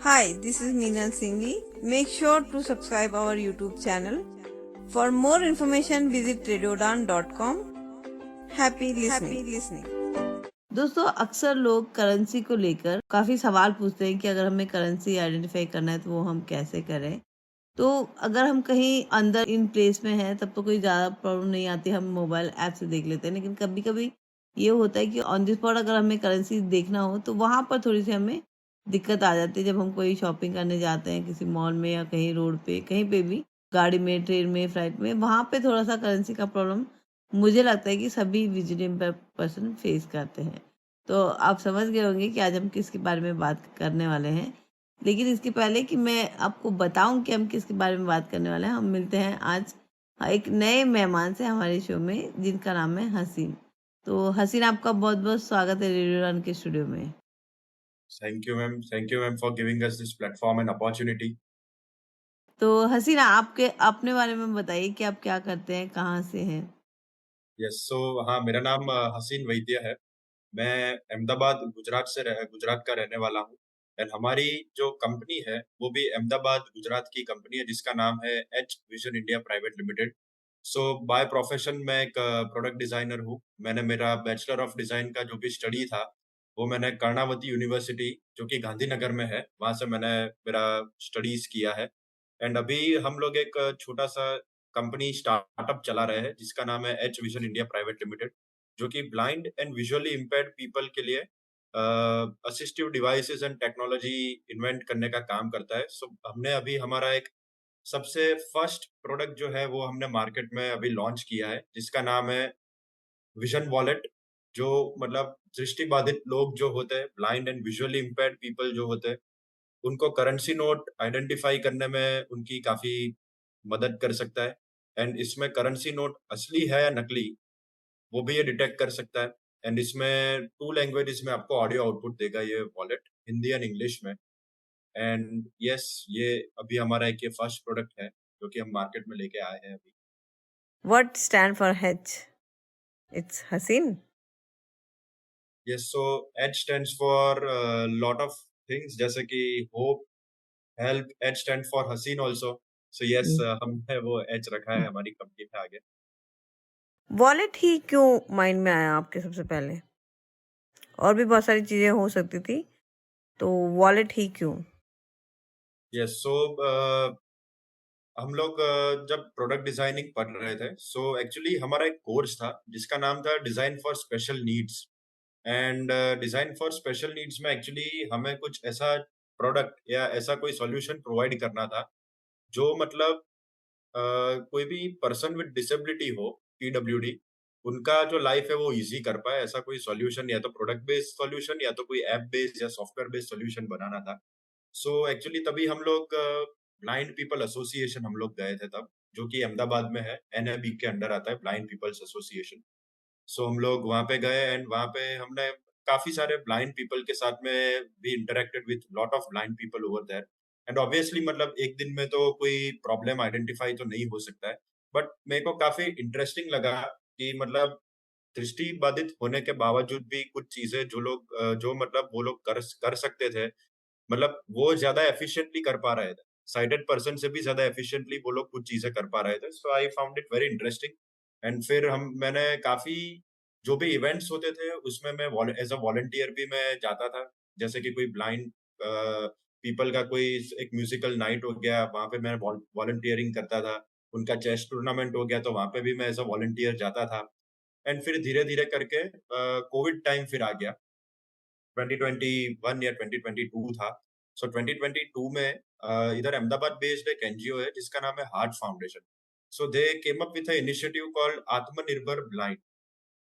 Hi, this is Meena Singhi. Make sure to subscribe our YouTube channel. For more information, visit radiodan.com. Happy listening. दोस्तों, अक्सर लोग currency को लेकर काफी सवाल पूछते हैं कि अगर हमें करेंसी आइडेंटिफाई करना है तो वो हम कैसे करें। तो अगर हम कहीं अंदर इन प्लेस में हैं तब तो कोई ज़्यादा प्रॉब्लम नहीं आती, हम मोबाइल ऐप से देख लेते हैं। लेकिन कभी कभी ये होता है कि ऑन द स्पॉट अगर हमें करेंसी देखना हो तो वहाँ पर थोड़ी सी हमें दिक्कत आ जाती है। जब हम कोई शॉपिंग करने जाते हैं किसी मॉल में या कहीं रोड पे, कहीं पे भी, गाड़ी में, ट्रेन में, फ्लाइट में, वहाँ पे थोड़ा सा करेंसी का प्रॉब्लम मुझे लगता है कि सभी विजिटिंग पर्सन फेस करते हैं। तो आप समझ गए होंगे कि आज हम किसके बारे में बात करने वाले हैं। लेकिन इसके पहले कि मैं आपको बताऊं कि हम किसके बारे में बात करने वाले हैं, हम मिलते हैं आज एक नए मेहमान से हमारे शो में, जिनका नाम है हसीन। तो हसीन, आपका बहुत बहुत स्वागत है रेडियो रन के स्टूडियो में। Thank you, ma'am. Thank you, ma'am, for giving us this platform and opportunity. तो हसीना, आपके अपने बारे में बताइए कि आप क्या करते हैं, कहाँ से हैं। Yes, so हाँ, मेरा नाम हसीन वैद्य है। मैं अहमदाबाद गुजरात का रहने वाला हूँ। एंड हमारी जो कंपनी है वो भी अहमदाबाद गुजरात की कंपनी है जिसका नाम है H vision India private limited. So by profession मैं एक प्रोडक्ट डिजाइनर हूँ। मैंने मेरा बैचलर ऑफ डिजाइन का जो भी स्टडी था वो मैंने कर्णावती यूनिवर्सिटी जो कि गांधीनगर में है वहां से मैंने मेरा स्टडीज किया है। एंड अभी हम लोग एक छोटा सा कंपनी स्टार्टअप चला रहे हैं जिसका नाम है H vision India private limited, जो कि blind and visually impaired people के लिए assistive devices and technology invent करने का काम करता है। सो हमने अभी हमारा एक सबसे फर्स्ट प्रोडक्ट जो है वो हमने मार्केट में अभी लॉन्च किया है जिसका नाम है विजन वॉलेट। जो मतलब दृष्टि बाधित लोग जो होते हैं, blind and visually impaired people जो होते हैं, उनको करेंसी नोट आइडेंटिफाई करने में उनकी काफी मदद कर सकता है। एंड इसमें करेंसी नोट असली है या नकली वो भी ये डिटेक्ट कर सकता है। एंड इसमें 2 लैंग्वेजेस में आपको ऑडियो आउटपुट देगा ये वॉलेट, हिंदी एंड इंग्लिश में। एंड यस, ये अभी हमारा एक ये फर्स्ट प्रोडक्ट है जो कि हम मार्केट में लेके आए हैं अभी। What stand for H? It's हसीन। Yes, so H stands for lot of things जैसे कि hope, help. H stand for हसीन ऑल्सो। सो यस, हमने वो एच रखा है हमारी कंपनी में आगे। वॉलेट ही क्यों माइंड में आया आपके सबसे पहले? और भी बहुत सारी चीजें हो सकती थी, तो वॉलेट ही क्यों? यस, सो हम लोग जब प्रोडक्ट डिजाइनिंग पढ़ रहे थे सो एक्चुअली हमारा एक कोर्स था जिसका नाम था design for special needs. And design for special needs में एक्चुअली हमें कुछ ऐसा प्रोडक्ट या ऐसा कोई सॉल्यूशन प्रोवाइड करना था जो मतलब कोई भी पर्सन विद डिसेबिलिटी हो, पीडब्ल्यूडी, उनका जो लाइफ है वो इजी कर पाए, ऐसा कोई सॉल्यूशन, या तो प्रोडक्ट बेस्ड सॉल्यूशन या तो कोई ऐप बेस्ड या सॉफ्टवेयर बेस्ड सॉल्यूशन बनाना था। सो एक्चुअली तभी हम लोग ब्लाइंड पीपल एसोसिएशन हम लोग गए थे तब, जो कि अहमदाबाद में है, एनएबी के अंडर आता है, ब्लाइंड पीपल्स एसोसिएशन। सो हम लोग वहां पे गए एंड वहां पे हमने काफी सारे ब्लाइंड पीपल के साथ में भी interacted with lot of blind people over there. And obviously मतलब एक दिन में तो कोई प्रॉब्लम आइडेंटिफाई तो नहीं हो सकता है, बट मेरे को काफी इंटरेस्टिंग लगा कि मतलब दृष्टि बाधित होने के बावजूद भी कुछ चीजें जो लोग जो मतलब वो लोग कर सकते थे, मतलब वो ज्यादा एफिशिएंटली कर पा रहे थे। साइटेड पर्सन से भी ज्यादा एफिशिएंटली वो लोग कुछ चीजें कर पा रहे थे। So I found it very interesting. And फिर हम मैंने काफी जो भी इवेंट्स होते थे उसमें मैं एज अ वॉलंटियर भी मैं जाता था। जैसे कि कोई ब्लाइंड पीपल का कोई एक म्यूजिकल नाइट हो गया, वहां पे मैं वॉलंटियरिंग करता था। उनका चेस टूर्नामेंट हो गया तो वहां पे भी मैं एज अ वॉलंटियर जाता था। एंड फिर धीरे धीरे करके कोविड टाइम फिर आ गया, 2021 या 2022 था। सो 2022 में इधर अहमदाबाद बेस्ड एक एनजीओ है जिसका नाम है heart foundation. So they came up with initiative called Atmanirbhar blind.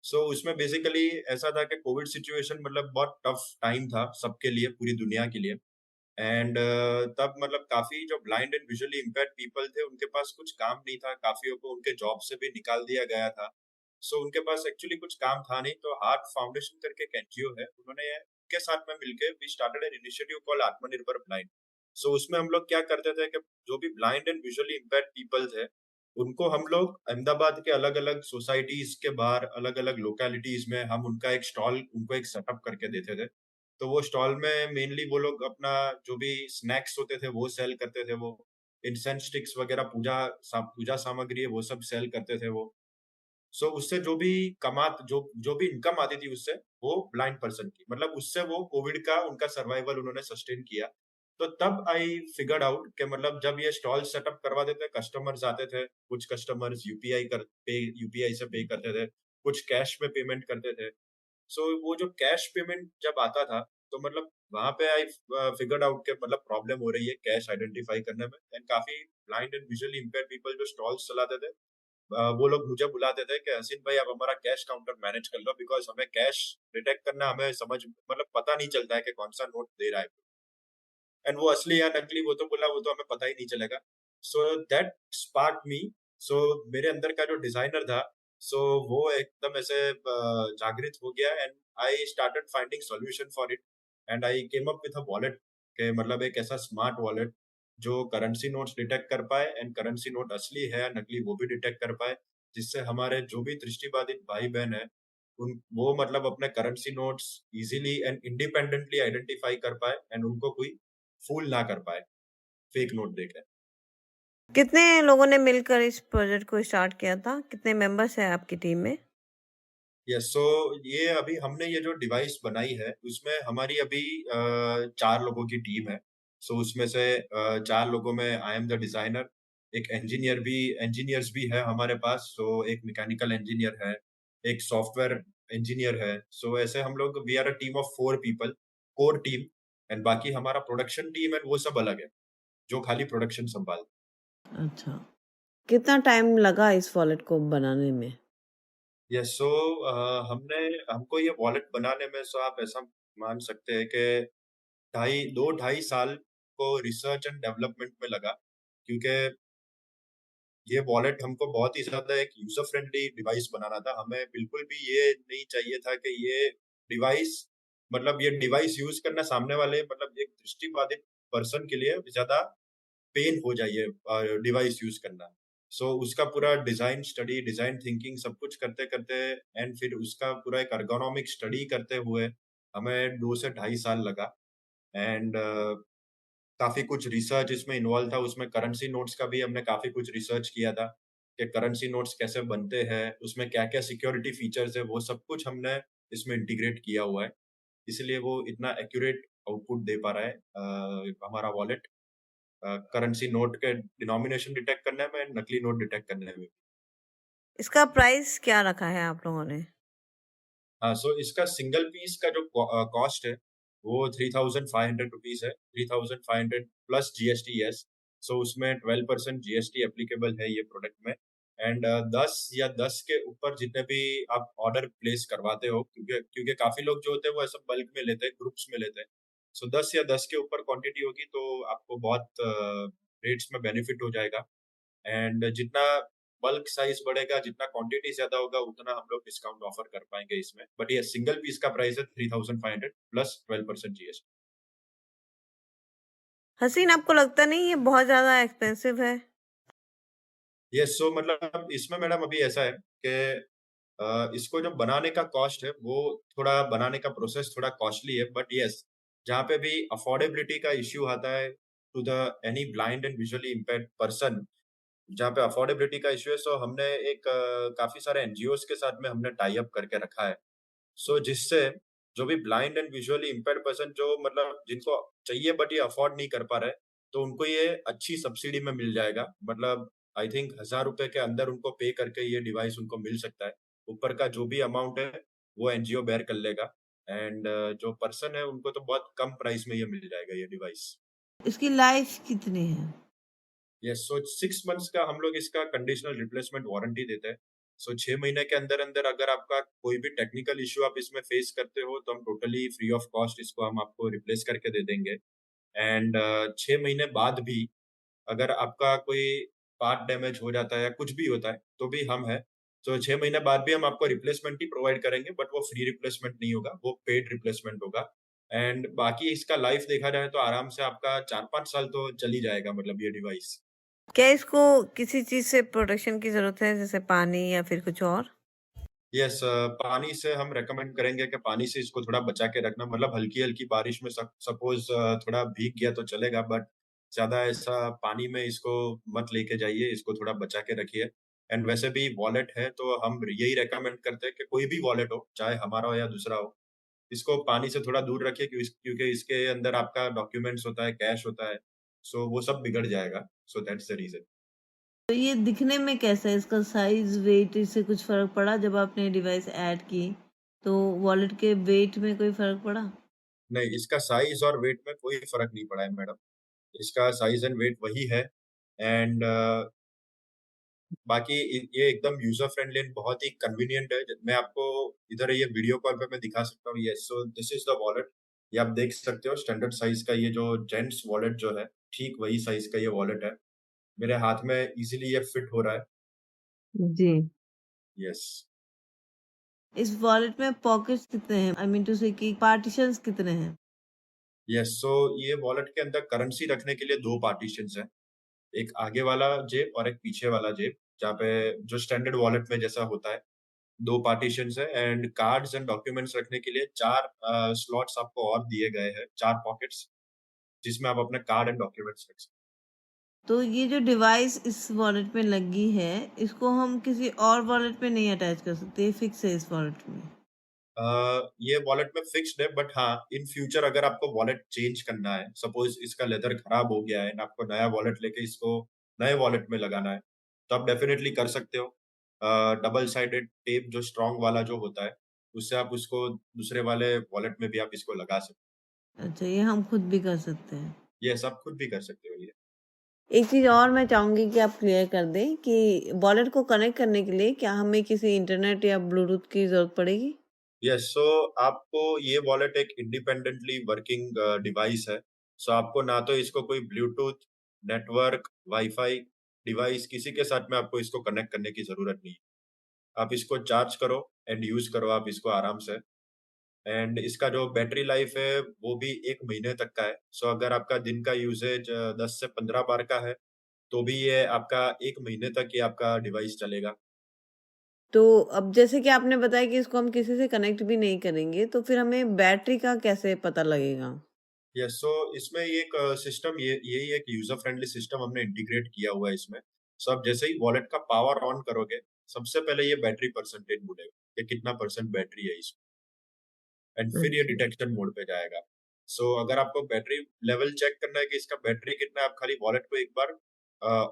So उसमें बेसिकली ऐसा था कि कोविड सिचुएशन मतलब बहुत टफ टाइम था सबके लिए, पूरी दुनिया के लिए। एंड तब मतलब काफी जो blind and visually impaired people थे उनके पास कुछ काम नहीं था, काफियों को उनके जॉब से भी निकाल दिया गया था। सो उनके पास एक्चुअली कुछ काम था नहीं, तो हार्ट फाउंडेशन करके एक एनजीओ है, उन्होंने के साथ में मिलके we started an initiative called Atmanirbhar blind. So उसमें हम लोग क्या करते थे कि जो भी blind and visually impaired people थे उनको हम लोग अहमदाबाद के अलग अलग सोसाइटीज के बाहर, अलग अलग लोकेलिटीज में हम उनका एक स्टॉल, उनको एक सेटअप करके देते थे। तो वो स्टॉल में मेनली वो लोग अपना जो भी स्नैक्स होते थे वो सेल करते थे, वो इंसेंस स्टिक्स वगैरह पूजा सामग्री है वो सब सेल करते थे वो। सो उससे जो भी जो भी इनकम आती थी उससे, वो ब्लाइंड पर्सन की, मतलब उससे वो कोविड का उनका सर्वाइवल उन्होंने सस्टेन किया। तो तब आई फिगर्ड आउट कि मतलब जब ये स्टॉल सेटअप करवा देते, कस्टमर्स आते थे, कुछ कस्टमर्स यूपीआई से पे करते थे, कुछ कैश में पेमेंट करते थे। सो वो जो कैश पेमेंट जब आता था, तो मतलब वहां पे आई फिगर्ड आउट के मतलब प्रॉब्लम हो रही है कैश आइडेंटिफाई करने में। एंड काफी blind and visually impaired people जो स्टॉल्स चलाते थे, वो लोग मुझे बुलाते थे कि हसीन भाई आप हमारा कैश काउंटर मैनेज कर लो, बिकॉज हमें कैश डिटेक्ट करना, हमें समझ मतलब पता नहीं चलता है कि कौन सा नोट दे रहा है, एंड वो असली या नकली वो तो बोला वो तो हमें पता ही नहीं चलेगा। सो दैट स्पार्क मी। सो मेरे अंदर का जो डिजाइनर था, सो वो एकदम ऐसे जागृत हो गया, and I started finding solution for it. And I came up with a wallet, के मतलब एक ऐसा स्मार्ट वॉलेट जो करेंसी नोट्स डिटेक्ट कर पाए, एंड करेंसी नोट असली है या नकली वो भी डिटेक्ट कर पाए, जिससे हमारे जो भी दृष्टिबाधित भाई बहन है उन वो मतलब अपने currency notes easily and independently identify कर पाए, एंड उनको कोई फूल ना कर पाए फेक नोट देकर। कितने लोगों ने मिलकर इस प्रोजेक्ट को स्टार्ट किया था? कितने मेंबर्स हैं आपकी टीम में? यस, सो ये अभी हमने ये जो डिवाइस बनाई है उसमें हमारी अभी 4 लोगों की टीम है। सो उसमें से 4 लोगों में आई एम द डिजाइनर, एक इंजीनियर्स भी है हमारे पास। सो एक मैकेनिकल इंजीनियर है, एक सॉफ्टवेयर इंजीनियर है। सो ऐसे हम लोग we are a team of 4 people, core team. And बाकी हमारा प्रोडक्शन टीम है वो सब अलग है, जो खाली प्रोडक्शन संभाल। अच्छा, कितना टाइम लगा इस वॉलेट को बनाने में? यस, सो हमको ये वॉलेट बनाने में, सो आप ऐसा मान सकते हैं कि 2 ढाई साल को रिसर्च एंड डेवलपमेंट में लगा, क्योंकि ये वॉलेट हमको बहुत ही ज्यादा एक यूजर फ्रेंडली डिवाइस बनाना था। हमें बिल्कुल भी ये नहीं चाहिए था कि डिवाइस ये डिवाइस यूज करना सामने वाले मतलब एक दृष्टिबाधित पर्सन के लिए ज्यादा पेन हो जाइए डिवाइस यूज करना। सो उसका पूरा डिजाइन स्टडी, डिजाइन थिंकिंग सब कुछ करते करते, एंड फिर उसका पूरा एक अर्गोनॉमिक स्टडी करते हुए हमें 2 से ढाई साल लगा। एंड काफी कुछ रिसर्च इसमें इन्वॉल्व था। उसमें करेंसी नोट्स का भी हमने काफी कुछ रिसर्च किया था कि करेंसी नोट्स कैसे बनते हैं, उसमें क्या क्या सिक्योरिटी फीचर्स है, वो सब कुछ हमने इसमें इंटीग्रेट किया हुआ है। इसलिए वो इतना एक्यूरेट आउटपुट दे पा रहा है हमारा वॉलेट, करेंसी नोट के डिनोमिनेशन डिटेक्ट करने में, नकली नोट डिटेक्ट करने में। इसका प्राइस क्या रखा है आप लोगों ने? हाँ, सो इसका सिंगल पीस का जो कॉस्ट है वो 3,500 रुपीज है, 3,500 प्लस जीएसटी। यस, सो उसमें 12% जीएसटी एप्लीकेबल है ये प्रोडक्ट में। एंड 10 के ऊपर जितने भी आप ऑर्डर प्लेस करवाते हो, क्योंकि क्योंकि काफी लोग जो होते हैं वो ऐसा बल्क में लेते हैं, ग्रुप्स में लेते हैं। सो 10 के ऊपर क्वांटिटी होगी तो आपको बहुत रेट्स में बेनिफिट हो जाएगा। एंड जितना बल्क साइज बढ़ेगा, जितना क्वांटिटी ज्यादा होगा, उतना हम लोग डिस्काउंट ऑफर कर पाएंगे इसमें। बट ये सिंगल पीस का प्राइस है 3,500 प्लस 12% जीएसटी। हसीन, आपको लगता नहीं ये बहुत ज्यादा एक्सपेंसिव है? ये सो मतलब इसमें मैडम अभी ऐसा है कि इसको जो बनाने का कॉस्ट है वो थोड़ा बनाने का प्रोसेस थोड़ा कॉस्टली है। बट यस, जहाँ पे भी अफोर्डेबिलिटी का इश्यू आता है to the any blind and visually impaired person, जहाँ पे अफोर्डेबिलिटी का इश्यू है, सो हमने एक काफी सारे एनजीओ के साथ में हमने टाई अप करके रखा है। सो जिससे जो भी blind and visually impaired person जो मतलब जिनको चाहिए बट ये अफोर्ड नहीं कर पा रहे, तो उनको ये अच्छी सब्सिडी में मिल जाएगा। मतलब आई थिंक 1,000 रुपए के अंदर उनको पे करके ये डिवाइस उनको मिल सकता है। ऊपर का जो भी अमाउंट है वो एनजीओ बेयर कर लेगा। एंड जो पर्सन है उनको तो बहुत कम प्राइस में ये मिल जाएगा ये डिवाइस। इसकी लाइफ कितनी है? यस, सो 6 मंथ्स का हम लोग इसका कंडीशनल रिप्लेसमेंट वारंटी देते हैं। सो 6 महीने के अंदर अंदर अगर आपका कोई भी टेक्निकल इश्यू आप इसमें फेस करते हो तो हम टोटली फ्री ऑफ कॉस्ट इसको हम आपको रिप्लेस करके दे देंगे। एंड 6 महीने बाद भी अगर आपका कोई पार्ट डैमेज हो जाता है या कुछ भी होता है तो भी हम है, तो 6 महीने बाद भी हम आपको रिप्लेसमेंट ही प्रोवाइड करेंगे। बट वो फ्री रिप्लेसमेंट नहीं होगा, वो पेड रिप्लेसमेंट होगा। एंड बाकी इसका लाइफ देखा जाए तो आराम से आपका 4-5 साल तो चल ही जाएगा मतलब ये डिवाइस। क्या इसको किसी चीज से प्रोटेक्शन की जरूरत है, जैसे पानी या फिर कुछ और? यस, पानी से हम रेकमेंड करेंगे कि पानी से इसको थोड़ा बचा के रखना, मतलब हल्की-हल्की बारिश में सपोज़ थोड़ा भीग गया तो चलेगा, बट ज़्यादा ऐसा पानी में इसको मत लेके जाइए, इसको थोड़ा बचा के रखिए। एंड वैसे भी वॉलेट है तो हम यही रेकमेंड करते हैं कि कोई भी वॉलेट हो, चाहे हमारा हो या दूसरा हो, इसको पानी से थोड़ा दूर रखिए क्योंकि इसके अंदर आपका डॉक्यूमेंट्स होता है, कैश होता है, सो वो सब बिगड़ जाएगा। So that's the reason. तो ये दिखने में कैसा है? इसका साइज़, वेट इससे कुछ फ़र्क पड़ा जब आपने डिवाइस ऐड की? तो वॉलेट के वेट में कोई फ़र्क पड़ा? नहीं, इसका साइज़ और वेट में कोई फ़र्क नहीं पड़ा है मैडम। इसका साइज़ एंड वेट वही है। एंड बाकी ये एकदम यूजर फ्रेंडली एंड बहुत ही कन्वीनियंट है। मैं आपको इधर ये वीडियो कॉल पे मैं दिखा सकता हूँ। Yes, so this is the wallet. ये आप देख सकते हो स्टैंडर्ड साइज का ये जो जेंट्स वॉलेट जो है, ठीक वही साइज का ये वॉलेट है। मेरे हाथ में इजीली ये फिट हो रहा है। जी। यस। इस वॉलेट में पॉकेट्स कितने हैं? आई मीन टू से कि पार्टीशंस कितने हैं? यस, सो ये वॉलेट के अंदर करेंसी रखने के लिए दो पार्टीशंस हैं। एक आगे वाला जेब और एक पीछे वाला जेब, जहाँ पे जो स्टैंडर्ड वॉलेट में जैसा होता है। 2 पार्टीशंस है एंड कार्ड्स एंड डॉक्यूमेंट्स रखने के लिए 4 स्लॉट्स आपको और दिए गए हैं, 4 पॉकेट्स, जिसमें आप अपने कार्ड एंड डॉक्यूमेंट्स रख सकते तो ये जो डिवाइस इस वॉलेट में लगी है, इसको हम किसी और वॉलेट में नहीं अटैच कर सकते, ये फिक्स है इस वॉलेट में? ये वॉलेट में फिक्स्ड है, बट हाँ, इन फ्यूचर अगर आपको वॉलेट चेंज करना है, सपोज़ इसका लेदर खराब हो गया है एंड आपको नया वॉलेट लेके इसको नए वॉलेट में लगाना है, तो आप डेफिनिटली कर सकते हो। डबल साइडेड टेप जो स्ट्रॉन्ग वाला जो होता है, उससे आप उसको दूसरे वाले वॉलेट में भी आप इसको लगा सकते अच्छा, ये हम खुद भी कर सकते हैं। हो। यस, आप खुद भी कर सकते हो ये। एक चीज़ और मैं चाहूँगी कि आप क्लियर कर दें कि वॉलेट को कनेक्ट करने के लिए क्या हमें किसी इंटरनेट या ब्लूटूथ की ज़रूरत पड़ेगी? यस, सो आपको ये वॉलेट एक इंडिपेंडेंटली वर्किंग डिवाइस है। सो आपको ना तो इसको कोई ब्लूटूथ, नेटवर्क, वाईफ़ाई डिवाइस किसी के साथ में आपको इसको कनेक्ट करने की ज़रूरत नहीं है। आप इसको चार्ज करो एंड यूज़ करो आप इसको आराम से। एंड इसका जो बैटरी लाइफ़ है वो भी 1 महीने तक का है। सो अगर आपका दिन का यूसेज 10 से 15 बार का है, तो भी ये आपका 1 महीने तक ये आपका डिवाइस चलेगा। तो अब जैसे कि आपने बताया कि इसको हम किसी से कनेक्ट भी नहीं करेंगे, तो फिर हमें बैटरी का कैसे पता लगेगा? यस, सो इसमें ये एक सिस्टम, ये यही एक यूजर फ्रेंडली सिस्टम हमने इंटीग्रेट किया हुआ है इसमें। सो आप जैसे ही वॉलेट का पावर ऑन करोगे, सबसे पहले ये बैटरी परसेंटेज बोलेगा कि कितना परसेंट बैटरी है इसमें, एंड फिर ये अच्छा। डिटेक्शन मोड पे जाएगा। सो अगर आपको बैटरी लेवल चेक करना है कि इसका बैटरी कितना है, आप खाली वॉलेट को एक बार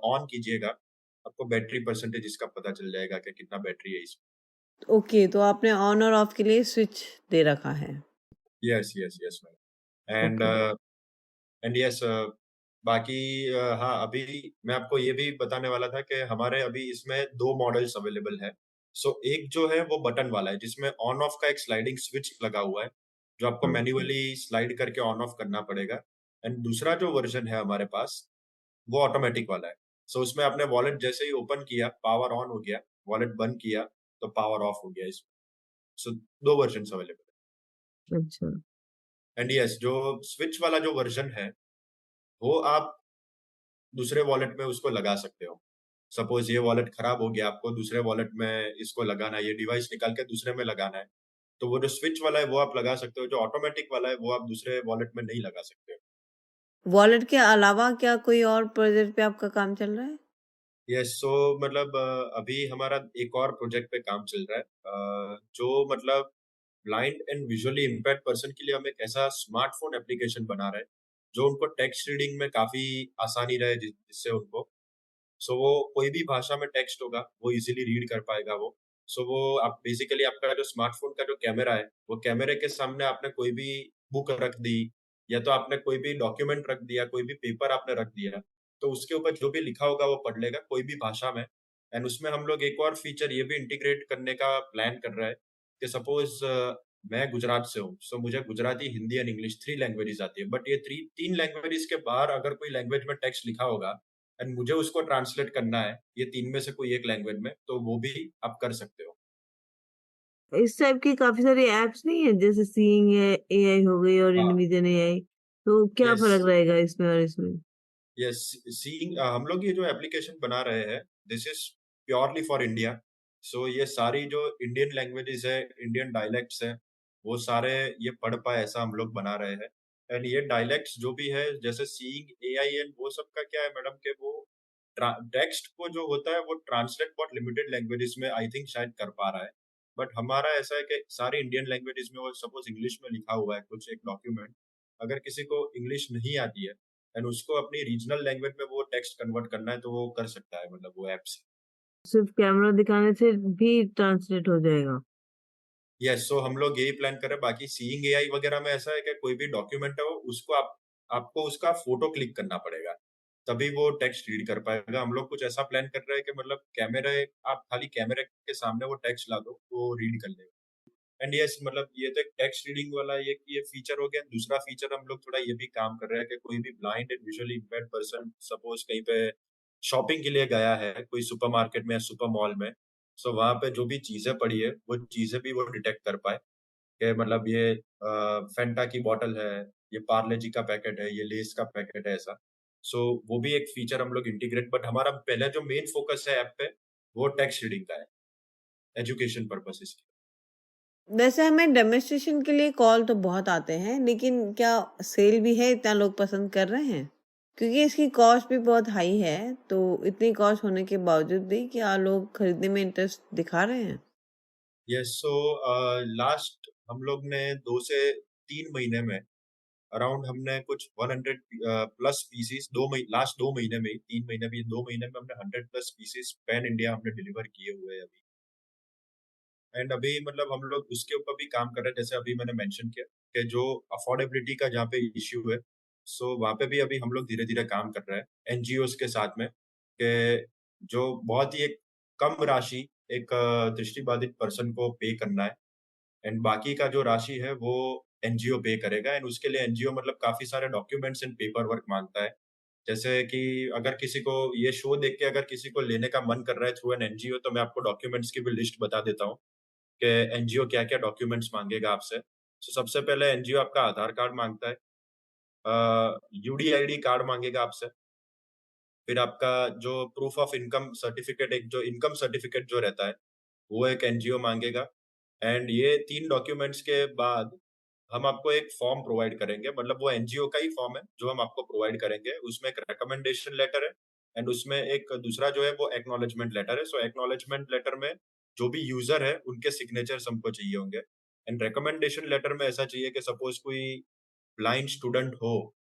ऑन कीजिएगा, आपको बैटरी परसेंटेज इसका पता चल जाएगा कि कितना बैटरी है इसमें। ओके, तो आपने ऑन और ऑफ के लिए स्विच दे रखा है। Yes, yes, yes ma'am. And okay. And yes, बाकी हाँ, अभी मैं आपको ये भी बताने वाला था कि हमारे अभी इसमें 2 मॉडल्स अवेलेबल हैं। सो एक जो है वो बटन वाला है, जिसमें ऑन ऑफ का एक स्लाइडिंग स्विच लगा हुआ है, जो आपको ओके। मैन्युअली स्लाइड करके ऑन ऑफ करना पड़ेगा। एंड दूसरा जो वर्ज़न है हमारे पास, वो ऑटोमैटिक वाला है। सो उसमें आपने वॉलेट जैसे ही ओपन किया, पावर ऑन हो गया, वॉलेट बंद किया, तो पावर ऑफ हो गया इसमें। सो 2 वर्ज़न्स अवेलेबल अच्छा। है। एंड यस, जो स्विच वाला जो वर्ज़न है, वो आप दूसरे वॉलेट में उसको लगा सकते हो। सपोज़ ये वॉलेट खराब हो गया, आपको दूसरे वॉलेट में इसको लगाना है, ये डिवाइस निकाल के दूसरे में लगाना है, तो वो जो स्विच वाला है वो आप लगा सकते हो, जो ऑटोमैटिक वाला है वो आप दूसरे वॉलेट में नहीं लगा सकते हो। वॉलेट के अलावा क्या कोई और प्रोजेक्ट पे आपका काम चल रहा है? यस, सो मतलब अभी हमारा एक और प्रोजेक्ट पे काम चल रहा है, जो मतलब blind and visually impaired person के लिए हम एक ऐसा स्मार्टफ़ोन एप्लीकेशन बना रहे हैं, जो उनको टेक्स्ट रीडिंग में काफ़ी आसानी रहे, जिससे उनको सो वो कोई भी भाषा में टेक्स्ट होगा, वो इज़िली रीड कर पाएगा वो। सो वो आप बेसिकली आपका जो स्मार्टफ़ोन का जो कैमरा है, वो कैमरे के सामने आपने कोई भी बुक रख दी, या तो आपने कोई भी डॉक्यूमेंट रख दिया, कोई भी पेपर आपने रख दिया, तो उसके ऊपर जो भी लिखा होगा वो पढ़ लेगा, कोई भी भाषा में। एंड उसमें हम लोग एक और फीचर ये भी इंटीग्रेट करने का प्लान कर रहे हैं कि सपोज़ मैं गुजरात से हूँ, सो मुझे Gujarati, Hindi and English 3 languages आती है, बट ये 3 लैंग्वेजेज़ के बाहर अगर कोई लैंग्वेज में टेक्स्ट लिखा होगा एंड मुझे उसको ट्रांसलेट करना है, ये 3 में से कोई एक लैंग्वेज में, तो वो भी आप कर सकते हो। इस टाइप की काफ़ी सारी ऐप्स नहीं है जैसे सीइंग है, एआई हो गई और हाँ, इनविजन एआई, तो क्या यस, फ़र्क रहेगा इसमें और इसमें? यस, सीइंग हम लोग ये जो एप्लीकेशन बना रहे हैं, this is purely for India. So ये सारी जो इंडियन लैंग्वेजेस है, इंडियन डायलेक्ट्स है, वो सारे ये पढ़ पाए ऐसा हम लोग बना रहे हैं। एंड ये डायलेक्ट्स जो भी है, जैसे सीइंग एआई एंड वो सब का क्या है मैडम, के वो टेक्स्ट को जो होता है वो ट्रांसलेट बहुत लिमिटेड लैंग्वेजेस में आई थिंक शायद कर पा रहा है। बट हमारा ऐसा है कि सारे इंडियन लैंग्वेजेस में, और सपोज इंग्लिश में लिखा हुआ है कुछ एक डॉक्यूमेंट, अगर किसी को इंग्लिश नहीं आती है एंड उसको अपनी रीजनल लैंग्वेज में वो टेक्स्ट कन्वर्ट करना है, तो वो कर सकता है, मतलब वो ऐप से। सिर्फ कैमरा दिखाने से भी ट्रांसलेट हो जाएगा? यस, सो हम लोग यही प्लान कर रहे हैं। बाकी सीइंग एआई वगैरह में ऐसा है कि कोई भी डॉक्यूमेंट है, वो उसको आपको उसका फोटो क्लिक करना पड़ेगा, तभी वो टेक्स्ट रीड कर पाएगा। हम लोग कुछ ऐसा प्लान कर रहे हैं कि मतलब कैमरे, आप खाली कैमरे के सामने वो टेक्स्ट ला दो, वो रीड कर लेगा। एंड यस, मतलब ये तो एक टेक्स्ट रीडिंग वाला ये फीचर हो गया। दूसरा फीचर हम लोग थोड़ा ये भी काम कर रहे हैं कि कोई भी blind and visually impaired person suppose कहीं पे शॉपिंग के लिए गया है, कोई सुपरमार्केट में या सुपर मॉल में, सो वहां पे जो भी चीजें पड़ी है वो चीजें भी वो डिटेक्ट कर पाए, कि मतलब ये फेंटा की बॉटल है, ये पार्ले जी का पैकेट है, ये लेस का पैकेट है, ऐसा। सो वो भी एक फीचर हम लोग इंटीग्रेट, बट हमारा पहले जो मेन फोकस है ऐप पे, वो टेक्स्ट रीडिंग का है, एजुकेशन पर्पसेस की। वैसे हमें डेमोन्स्ट्रेशन के लिए कॉल तो बहुत आते हैं, लेकिन क्या सेल भी है? इतना लोग पसंद कर रहे हैं? क्योंकि इसकी कॉस्ट भी बहुत हाई है, तो इतनी कॉस्ट होने के बावजूद भी क्या लोग खरीदने में इंटरेस्ट दिखा रहे हैं? यस, सो लास्ट हम लोग ने 2 से 3 महीने में अराउंड हमने कुछ 100 प्लस पीसेस, लास्ट 2 महीने में ही, 3 महीने भी, 2 महीने में हमने 100 प्लस पीसेस पैन इंडिया हमने डिलीवर किए हुए हैं अभी। एंड अभी मतलब हम लोग उसके ऊपर भी काम कर रहे हैं, जैसे अभी मैंने मेंशन किया कि जो अफोर्डेबिलिटी का जहाँ पे इश्यू है, सो वहाँ पे भी अभी हम लोग धीरे धीरे काम कर रहे हैं एनजीओस के साथ में, कि जो बहुत ही एक कम राशि एक दृष्टिबाधित पर्सन को पे करना है, एंड बाकी का जो राशि है वो एनजीओ पे करेगा। एंड उसके लिए एनजीओ मतलब काफी सारे डॉक्यूमेंट्स एंड पेपर वर्क मांगता है। जैसे कि अगर किसी को ये शो देख के अगर किसी को लेने का मन कर रहा है थ्रू एन एनजीओ, तो मैं आपको डॉक्यूमेंट्स की भी लिस्ट बता देता हूँ कि एनजीओ क्या-क्या डॉक्यूमेंट्स मांगेगा आपसे। तो सबसे पहले एनजीओ आपका आधार कार्ड मांगता है, यूडीआईडी कार्ड मांगेगा आपसे, फिर आपका जो प्रूफ ऑफ इनकम सर्टिफिकेट, एक जो इनकम सर्टिफिकेट जो रहता है, वो एक एनजीओ मांगेगा। एंड ये 3 डॉक्यूमेंट्स के बाद हम आपको एक फॉर्म प्रोवाइड करेंगे, मतलब वो एनजीओ का ही फॉर्म है जो हम आपको प्रोवाइड करेंगे। उसमें एक रिकमेंडेशन लेटर है, एंड उसमें एक दूसरा जो है वो एक्नॉलेजमेंट लेटर है। सो एक्नॉलेजमेंट लेटर में जो भी यूजर है उनके सिग्नेचर्स हमको चाहिए होंगे। एंड रिकमेंडेशन लेटर में ऐसा चाहिए कि सपोज कोई ब्लाइंड स्टूडेंट हो,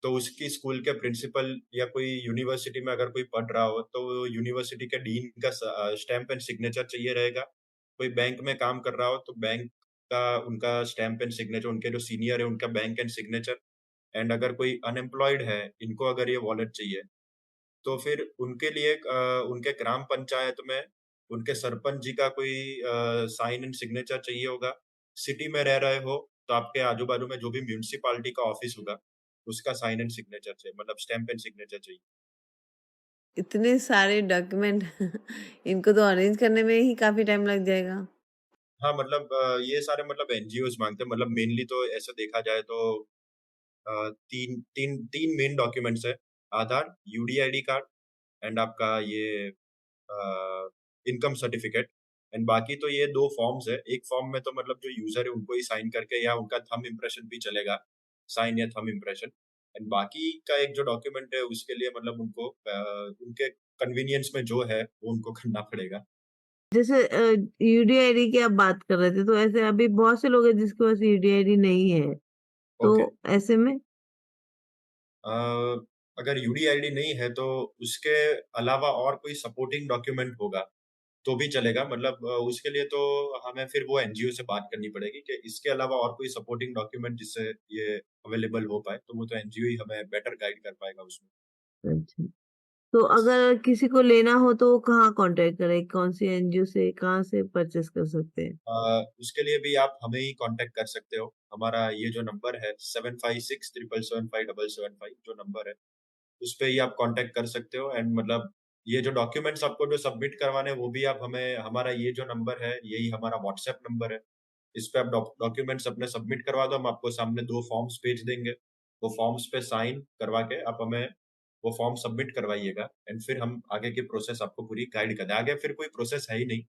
तो उसकी स्कूल के प्रिंसिपल या कोई यूनिवर्सिटी में अगर कोई पढ़ रहा हो, तो यूनिवर्सिटी के डीन का स्टैम्प एंड सिग्नेचर चाहिए रहेगा। कोई बैंक में काम कर रहा हो, तो बैंक का उनका स्टैम्प एंड सिग्नेचर, उनके जो सीनियर है उनका बैंक एंड सिग्नेचर। एंड अगर कोई अनएम्प्लॉयड है, इनको अगर ये वॉलेट चाहिए, तो फिर उनके लिए उनके ग्राम पंचायत में उनके सरपंच जी का कोई साइन एंड सिग्नेचर चाहिए होगा। सिटी में रह रहे हो, तो आपके आजू-बाजू में जो भी म्युनिसिपैलिटी का ऑफिस होगा, उसका साइन एंड सिग्नेचर चाहिए, मतलब स्टैम्प एंड सिग्नेचर चाहिए। इतने सारे डॉक्यूमेंट इनको तो अरेंज करने में ही काफ़ी टाइम लग जाएगा। हाँ, मतलब ये सारे मतलब एनजीओज़ माँगते हैं, मतलब मेनली तो ऐसा देखा जाए तो 3 मेन डॉक्यूमेंट्स है, आधार, यूडीआईडी कार्ड एंड आपका ये इनकम सर्टिफिकेट। एंड बाकी तो ये 2 फॉर्म्स है। एक फॉर्म में तो मतलब जो यूज़र है उनको ही साइन करके, या उनका थंब इम्प्रेशन भी चलेगा, साइन या थंब इम्प्रेशन। एंड बाकी का एक जो डॉक्यूमेंट है उसके लिए मतलब उनको उनके कन्वीनियंस में जो है वो उनको करना पड़ेगा। जैसे यूडीआईडी की आप बात कर रहे थे, तो ऐसे अभी बहुत से लोग हैं जिसके पास यूडीआईडी नहीं है, तो ओके। ऐसे में? अ, अगर यूडीआईडी नहीं है तो उसके अलावा और कोई सपोर्टिंग डॉक्यूमेंट होगा तो भी चलेगा, मतलब उसके लिए तो हमें फिर वो एनजीओ से बात करनी पड़ेगी कि इसके अलावा और कोई सपोर्टिंग डॉक्यूमेंट जिससे ये अवेलेबल हो पाए, तो वो तो एनजीओ ही हमें बेटर गाइड कर पाएगा उसमें। अच्छा। तो अगर किसी को लेना हो तो वो कहाँ कॉन्टैक्ट करे? कौन-सी एनजीओ से कहाँ से परचेज़ कर सकते हैं? उसके लिए भी आप हमें ही कांटेक्ट कर सकते हो। हमारा ये जो नंबर है 7567775755 जो नंबर है, उस पे ही आप कांटेक्ट कर सकते हो। एंड मतलब ये जो डॉक्यूमेंट्स आपको जो सबमिट करवाने हैं वो भी आप हमें, हमारा ये जो नंबर है यही हमारा व्हाट्सएप नंबर है। इस पे आप डॉक्यूमेंट्स अपने सबमिट करवा दो, हम आपको सामने 2 फॉर्म्स भेज देंगे। वो फॉर्म्स पे साइन करवा के आप हमें वो फॉर्म सबमिट करवाइएगा, एंड फिर हम आगे की प्रोसेस आपको पूरी गाइड कर दें। आगे फिर कोई प्रोसेस है ही नहीं।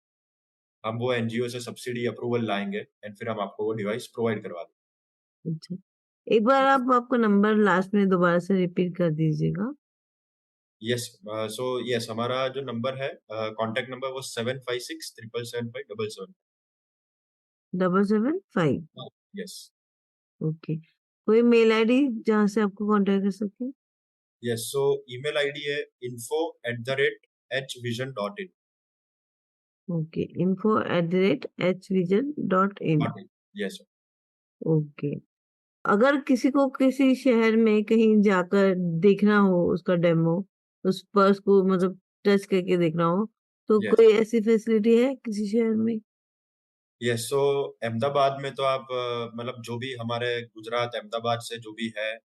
हम वो एनजीओ से सब्सिडी अप्रूवल लाएंगे एंड फिर हम आपको वो डिवाइस प्रोवाइड करवा देंगे। अच्छा, एक बार आप आपका नंबर लास्ट में दोबारा से रिपीट कर दीजिएगा। यस, सो यस, हमारा जो नंबर है, कॉन्टैक्ट नंबर वो 7567755775। 775। यस। ओके, कोई मेल आईडी जहाँ से आपको कांटेक्ट कर सके? यस, सो ईमेल आईडी है info@hvision.in। Okay, info@hvision.in। Yes. Okay, अगर किसी को किसी शहर में कहीं जाकर देखना हो उसका डेमो, उस पर्स को मतलब टच करके देखना हो, तो यस। कोई ऐसी फैसिलिटी है किसी शहर में? यस, सो अहमदाबाद में तो आप मतलब जो भी हमारे गुजरात अहमदाबाद से जो भी है,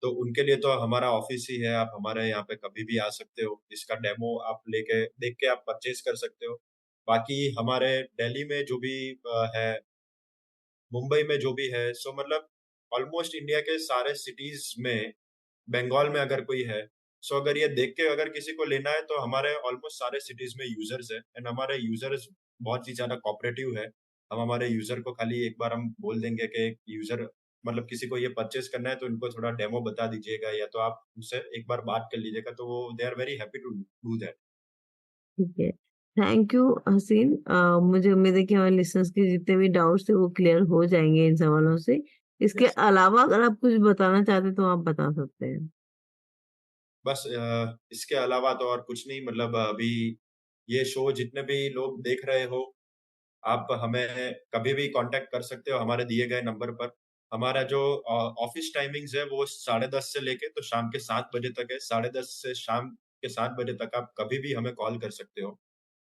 तो उनके लिए तो हमारा ऑफिस ही है। आप हमारे यहाँ पे कभी भी आ सकते हो, इसका डेमो आप लेके देख के आप परचेज कर सकते हो। बाकी हमारे दिल्ली में जो भी है, मुंबई में जो भी है, सो मतलब ऑलमोस्ट इंडिया के सारे सिटीज में, बंगाल में अगर कोई है, सो अगर ये देख के अगर किसी को लेना है, तो हमारे ऑलमोस्ट सारे सिटीज में यूजर्स है एंड हमारे यूजर्स बहुत ही ज्यादा कोऑपरेटिव है। हम हमारे यूजर को खाली एक बार हम बोल देंगे कि यूजर मतलब किसी को ये परचेज करना है, तो इनको थोड़ा डेमो बता दीजिएगा या तो आप उनसे एक बार बात कर लीजिएगा, तो वो they are very happy to do that. ठीक है, थैंक यू हसीन। मुझे उम्मीद है कि हमारे लिसनर्स के जितने भी डाउट्स थे वो क्लियर हो जाएंगे इन सवालों से। इसके यस। अलावा अगर आप कुछ बताना चाहते तो आप बता सकते हैं। बस इसके अलावा तो और कुछ नहीं, मतलब अभी ये शो जितने भी लोग देख रहे हो, आप हमें कभी भी कांटेक्ट कर सकते हो हमारे दिए गए नंबर पर। हमारा जो ऑफिस टाइमिंग्स है वो 10:30 से लेके तो शाम के 7 बजे तक है। 10:30 से शाम के 7 बजे तक आप कभी भी हमें कॉल कर सकते हो।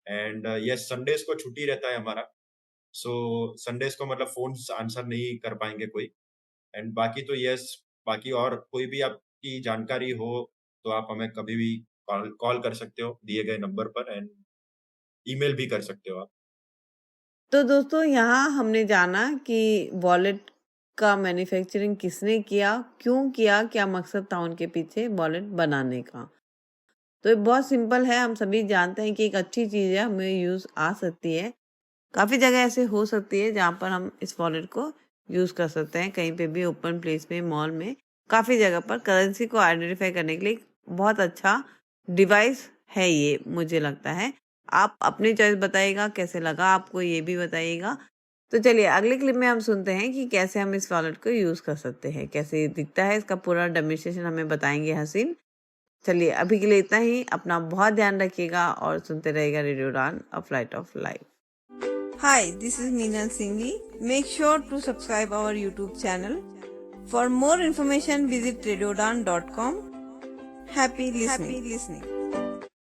एंड यस, संडेज को छुट्टी रहता है हमारा, सो संडेज को मतलब फोन आंसर नहीं कर पाएंगे कोई। एंड बाकी तो यस, बाकी और कोई भी आपकी जानकारी हो तो आप हमें कभी भी कॉल कॉल कर सकते हो दिए गए नंबर पर, एंड ईमेल भी कर सकते हो आप। तो दोस्तों यहाँ हमने जाना कि वॉलेट का मैन्युफैक्चरिंग किसने किया, क्यों किया, क्या मकसद था उनके पीछे वॉलेट बनाने का। तो ये बहुत सिंपल है, हम सभी जानते हैं कि एक अच्छी चीज़ है, हमें यूज़ आ सकती है। काफ़ी जगह ऐसे हो सकती है जहाँ पर हम इस वॉलेट को यूज़ कर सकते हैं, कहीं पे भी ओपन प्लेस में, मॉल में, काफ़ी जगह पर करेंसी को आइडेंटिफाई करने के लिए बहुत अच्छा डिवाइस है ये, मुझे लगता है। आप अपनी चॉइस बताइएगा कैसे लगा आपको, ये भी बताइएगा। तो चलिए अगले क्लिप में हम सुनते हैं कि कैसे हम इस वॉलेट को यूज़ कर सकते हैं, कैसे दिखता है, इसका पूरा डेमोन्स्ट्रेशन हमें बताएंगे हसीन। चलिए अभी के लिए इतना ही, अपना बहुत ध्यान रखिएगा और सुनते रहिएगा रेडियो उड़ान, a flight of life. Hi, this is Meenal Singhi. Make sure to subscribe our YouTube channel. For more information, visit radiodan.com. Happy listening.